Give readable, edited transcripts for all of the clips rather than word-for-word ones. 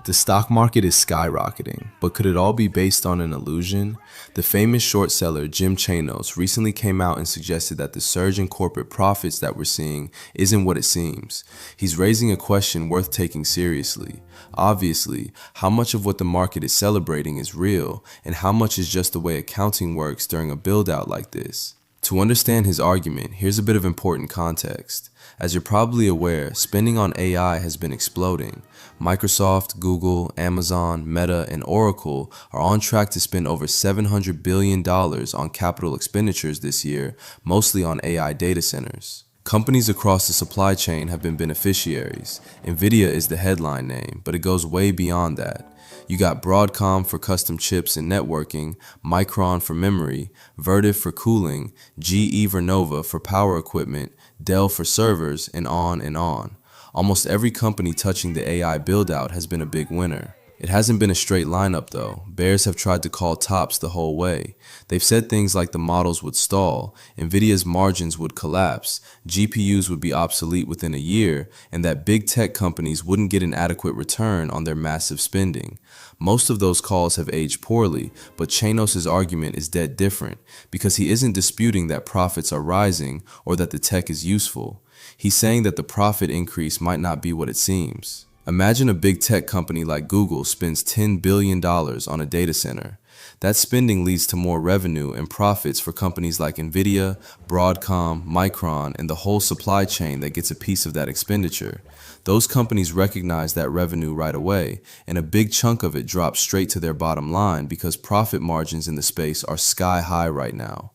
The stock market is skyrocketing, but could it all be based on an illusion? The famous short seller Jim Chanos recently came out and suggested that the surge in corporate profits that we're seeing isn't what it seems. He's raising a question worth taking seriously. Obviously, how much of what the market is celebrating is real, and how much is just the way accounting works during a build-out like this? To understand his argument, here's a bit of important context. As you're probably aware, spending on AI has been exploding. Microsoft, Google, Amazon, Meta, and Oracle are on track to spend over $700 billion on capital expenditures this year, mostly on AI data centers. Companies across the supply chain have been beneficiaries. NVIDIA is the headline name, but it goes way beyond that. You got Broadcom for custom chips and networking, Micron for memory, Vertiv for cooling, GE Vernova for power equipment, Dell for servers, and on and on. Almost every company touching the AI build-out has been a big winner. It hasn't been a straight lineup though. Bears have tried to call tops the whole way. They've said things like the models would stall, NVIDIA's margins would collapse, GPUs would be obsolete within a year, and that big tech companies wouldn't get an adequate return on their massive spending. Most of those calls have aged poorly, but Chanos' argument is dead different, because he isn't disputing that profits are rising or that the tech is useful. He's saying that the profit increase might not be what it seems. Imagine a big tech company like Google spends $10 billion on a data center. That spending leads to more revenue and profits for companies like NVIDIA, Broadcom, Micron, and the whole supply chain that gets a piece of that expenditure. Those companies recognize that revenue right away, and a big chunk of it drops straight to their bottom line because profit margins in the space are sky high right now.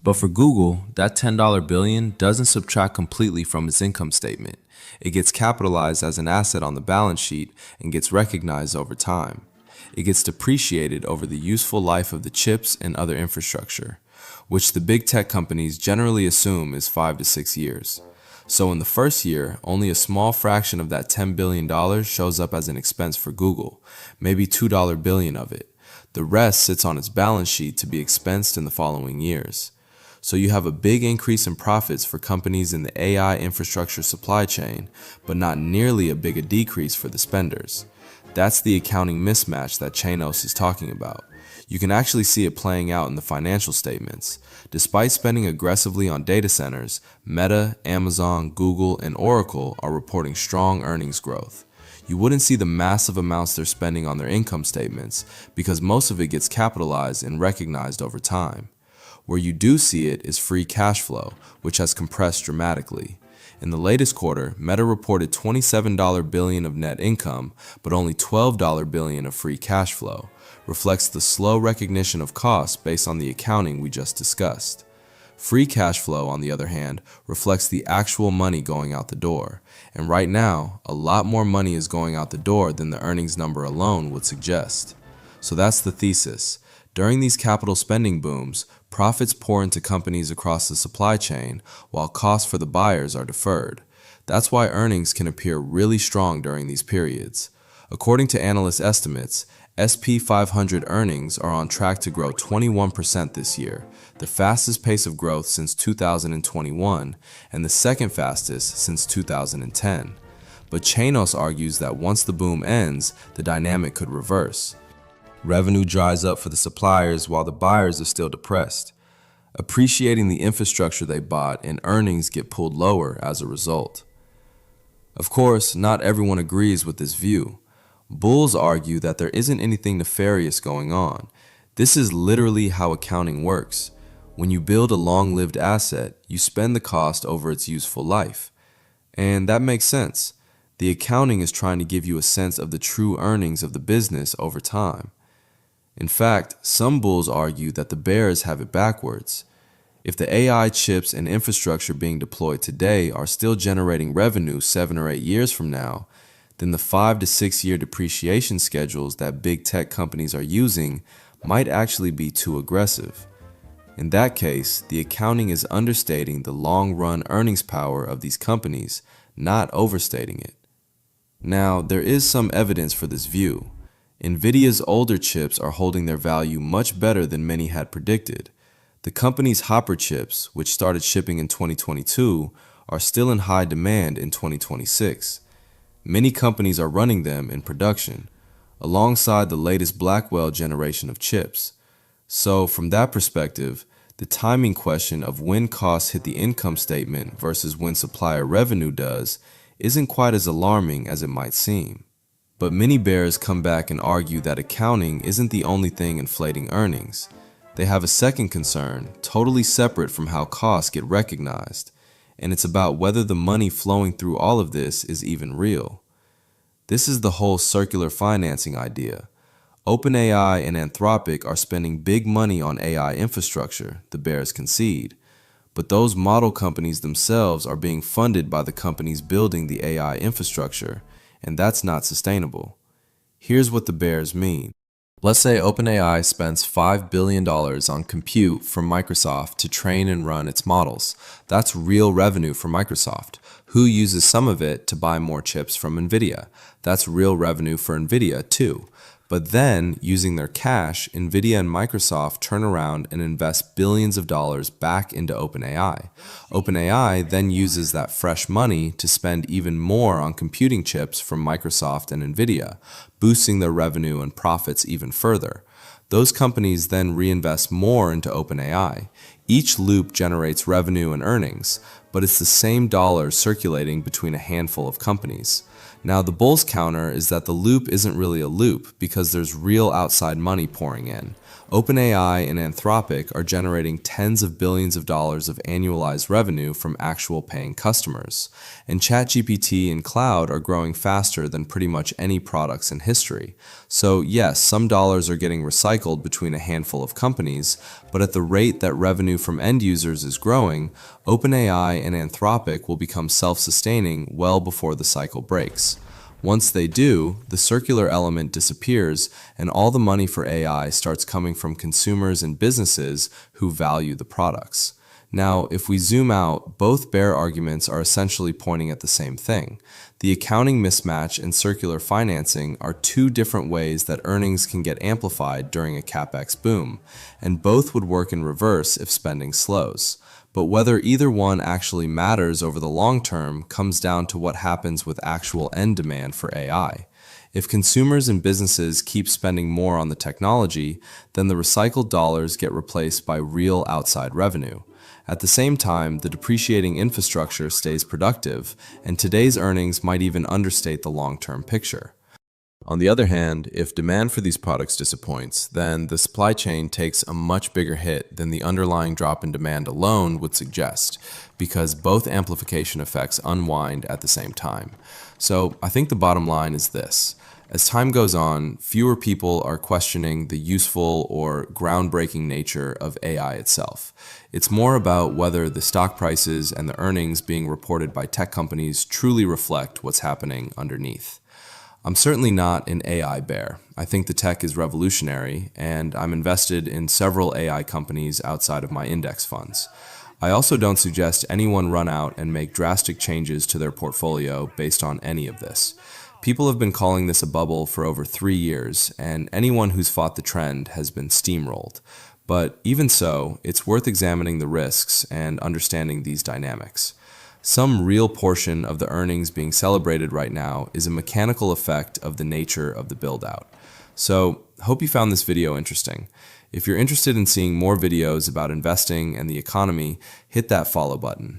But for Google, that $10 billion doesn't subtract completely from its income statement. It gets capitalized as an asset on the balance sheet and gets recognized over time. It gets depreciated over the useful life of the chips and other infrastructure, which the big tech companies generally assume is 5 to 6 years. So in the first year, only a small fraction of that $10 billion shows up as an expense for Google, maybe $2 billion of it. The rest sits on its balance sheet to be expensed in the following years. So you have a big increase in profits for companies in the AI infrastructure supply chain, but not nearly a big a decrease for the spenders. That's the accounting mismatch that Chanos is talking about. You can actually see it playing out in the financial statements. Despite spending aggressively on data centers, Meta, Amazon, Google, and Oracle are reporting strong earnings growth. You wouldn't see the massive amounts they're spending on their income statements because most of it gets capitalized and recognized over time. Where you do see it is free cash flow, which has compressed dramatically. In the latest quarter, Meta reported $27 billion of net income, but only $12 billion of free cash flow, reflects the slow recognition of costs based on the accounting we just discussed. Free cash flow, on the other hand, reflects the actual money going out the door, and right now, a lot more money is going out the door than the earnings number alone would suggest. So that's the thesis. During these capital spending booms, profits pour into companies across the supply chain, while costs for the buyers are deferred. That's why earnings can appear really strong during these periods. According to analyst estimates, SP 500 earnings are on track to grow 21% this year, the fastest pace of growth since 2021, and the second fastest since 2010. But Chanos argues that once the boom ends, the dynamic could reverse. Revenue dries up for the suppliers while the buyers are still depressed, appreciating the infrastructure they bought, and earnings get pulled lower as a result. Of course, not everyone agrees with this view. Bulls argue that there isn't anything nefarious going on. This is literally how accounting works. When you build a long-lived asset, you spend the cost over its useful life. And that makes sense. The accounting is trying to give you a sense of the true earnings of the business over time. In fact, some bulls argue that the bears have it backwards. If the AI chips and infrastructure being deployed today are still generating revenue 7 or 8 years from now, then the 5 to 6 year depreciation schedules that big tech companies are using might actually be too aggressive. In that case, the accounting is understating the long-run earnings power of these companies, not overstating it. Now, there is some evidence for this view. NVIDIA's older chips are holding their value much better than many had predicted. The company's Hopper chips, which started shipping in 2022, are still in high demand in 2026. Many companies are running them in production. alongside the latest Blackwell generation of chips. So, from that perspective, the timing question of when costs hit the income statement versus when supplier revenue does isn't quite as alarming as it might seem. But many bears come back and argue that accounting isn't the only thing inflating earnings. They have a second concern, totally separate from how costs get recognized, and it's about whether the money flowing through all of this is even real. This is the whole circular financing idea. OpenAI and Anthropic are spending big money on AI infrastructure, the bears concede, but those model companies themselves are being funded by the companies building the AI infrastructure, and that's not sustainable. Here's what the bears mean. Let's say OpenAI spends $5 billion on compute from Microsoft to train and run its models. That's real revenue for Microsoft, who uses some of it to buy more chips from NVIDIA. That's real revenue for NVIDIA too. But then, using their cash, NVIDIA and Microsoft turn around and invest billions of dollars back into OpenAI. OpenAI then uses that fresh money to spend even more on computing chips from Microsoft and NVIDIA, boosting their revenue and profits even further. Those companies then reinvest more into OpenAI. Each loop generates revenue and earnings, but it's the same dollars circulating between a handful of companies. Now, the bull's counter is that the loop isn't really a loop because there's real outside money pouring in. OpenAI and Anthropic are generating tens of billions of dollars of annualized revenue from actual paying customers. And ChatGPT and Cloud are growing faster than pretty much any products in history. So yes, some dollars are getting recycled between a handful of companies, but at the rate that revenue from end users is growing, OpenAI and Anthropic will become self-sustaining well before the cycle breaks. Once they do, the circular element disappears and all the money for AI starts coming from consumers and businesses who value the products. Now, if we zoom out, both bear arguments are essentially pointing at the same thing. The accounting mismatch and circular financing are two different ways that earnings can get amplified during a capex boom, and both would work in reverse if spending slows. But whether either one actually matters over the long term comes down to what happens with actual end demand for AI. If consumers and businesses keep spending more on the technology, then the recycled dollars get replaced by real outside revenue. At the same time, the depreciating infrastructure stays productive, and today's earnings might even understate the long-term picture. On the other hand, if demand for these products disappoints, then the supply chain takes a much bigger hit than the underlying drop in demand alone would suggest, because both amplification effects unwind at the same time. So I think the bottom line is this. As time goes on, fewer people are questioning the useful or groundbreaking nature of AI itself. It's more about whether the stock prices and the earnings being reported by tech companies truly reflect what's happening underneath. I'm certainly not an AI bear. I think the tech is revolutionary, and I'm invested in several AI companies outside of my index funds. I also don't suggest anyone run out and make drastic changes to their portfolio based on any of this. People have been calling this a bubble for over 3 years, and anyone who's fought the trend has been steamrolled. But even so, it's worth examining the risks and understanding these dynamics. Some real portion of the earnings being celebrated right now is a mechanical effect of the nature of the build-out. So, hope you found this video interesting. If you're interested in seeing more videos about investing and the economy, hit that follow button.